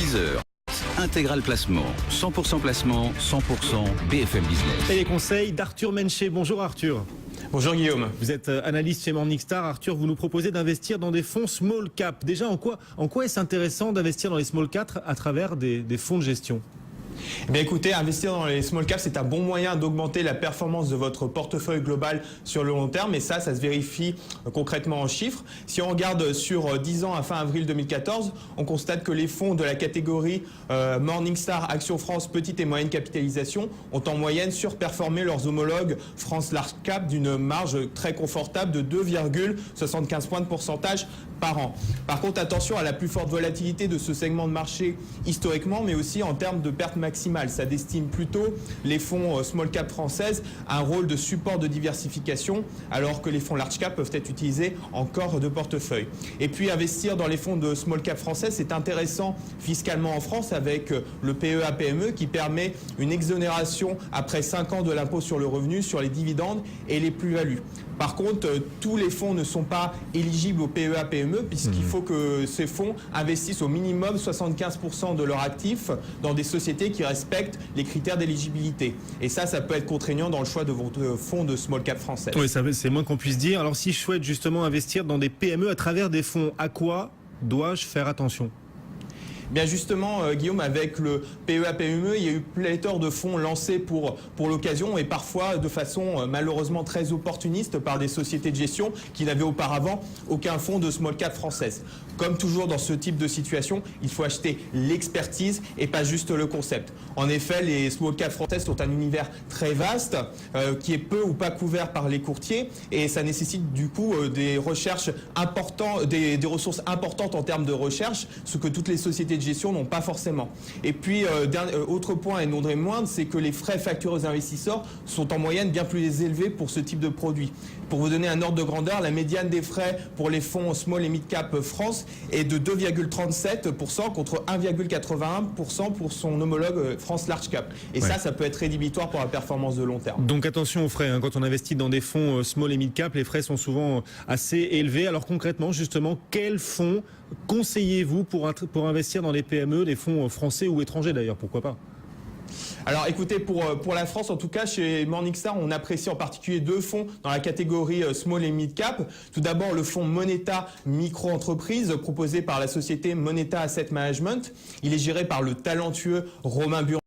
10h. Intégral Placement, 100% placement, 100% BFM Business. Et les conseils d'Arthur Menché. Bonjour Arthur. Bonjour Guillaume. Vous êtes analyste chez Morningstar. Arthur, vous nous proposez d'investir dans des fonds small cap. Déjà, en quoi est-ce intéressant d'investir dans les small cap à travers des fonds de gestion ? Eh bien écoutez, investir dans les small caps, c'est un bon moyen d'augmenter la performance de votre portefeuille global sur le long terme. Et ça se vérifie concrètement en chiffres. Si on regarde sur 10 ans à fin avril 2014, on constate que les fonds de la catégorie Morningstar Action France Petite et Moyenne Capitalisation ont en moyenne surperformé leurs homologues France Large Cap d'une marge très confortable de 2,75 points de pourcentage par an. Par contre, attention à la plus forte volatilité de ce segment de marché historiquement, mais aussi en termes de pertes maximales. Ça destine plutôt les fonds small cap françaises à un rôle de support de diversification, alors que les fonds large cap peuvent être utilisés en corps de portefeuille. Et puis investir dans les fonds de small cap français, c'est intéressant fiscalement en France avec le PEA-PME qui permet une exonération après 5 ans de l'impôt sur le revenu, sur les dividendes et les plus-values. Par contre, tous les fonds ne sont pas éligibles au PEA-PME puisqu'il faut que ces fonds investissent au minimum 75% de leurs actifs dans des sociétés qui respectent les critères d'éligibilité. Et ça peut être contraignant dans le choix de votre fonds de small cap français. Oui, c'est moins qu'on puisse dire. Alors si je souhaite justement investir dans des PME à travers des fonds, à quoi dois-je faire attention ? Bien justement, Guillaume, avec le PEA-PME, il y a eu pléthore de fonds lancés pour l'occasion et parfois de façon malheureusement très opportuniste par des sociétés de gestion qui n'avaient auparavant aucun fonds de small cap française. Comme toujours dans ce type de situation, il faut acheter l'expertise et pas juste le concept. En effet, les small cap françaises sont un univers très vaste qui est peu ou pas couvert par les courtiers et ça nécessite du coup des recherches importantes, des ressources importantes en termes de recherche, ce que toutes les sociétés de gestion n'ont pas forcément. Et puis, autre point et non des moindres, c'est que les frais facturés aux investisseurs sont en moyenne bien plus élevés pour ce type de produit. Pour vous donner un ordre de grandeur, la médiane des frais pour les fonds small et mid cap France est de 2,37% contre 1,81% pour son homologue France Large Cap. Et ouais. Ça peut être rédhibitoire pour la performance de long terme. Donc attention aux frais, hein. Quand on investit dans des fonds small et mid cap, les frais sont souvent assez élevés. Alors concrètement, justement, quels fonds conseillez-vous pour investir dans les PME, les fonds français ou étrangers d'ailleurs, pourquoi pas ? Alors écoutez, pour la France, en tout cas, chez Morningstar, on apprécie en particulier 2 fonds dans la catégorie small et mid cap. Tout d'abord, le fonds Moneta Micro-entreprise proposé par la société Moneta Asset Management. Il est géré par le talentueux Romain Buron.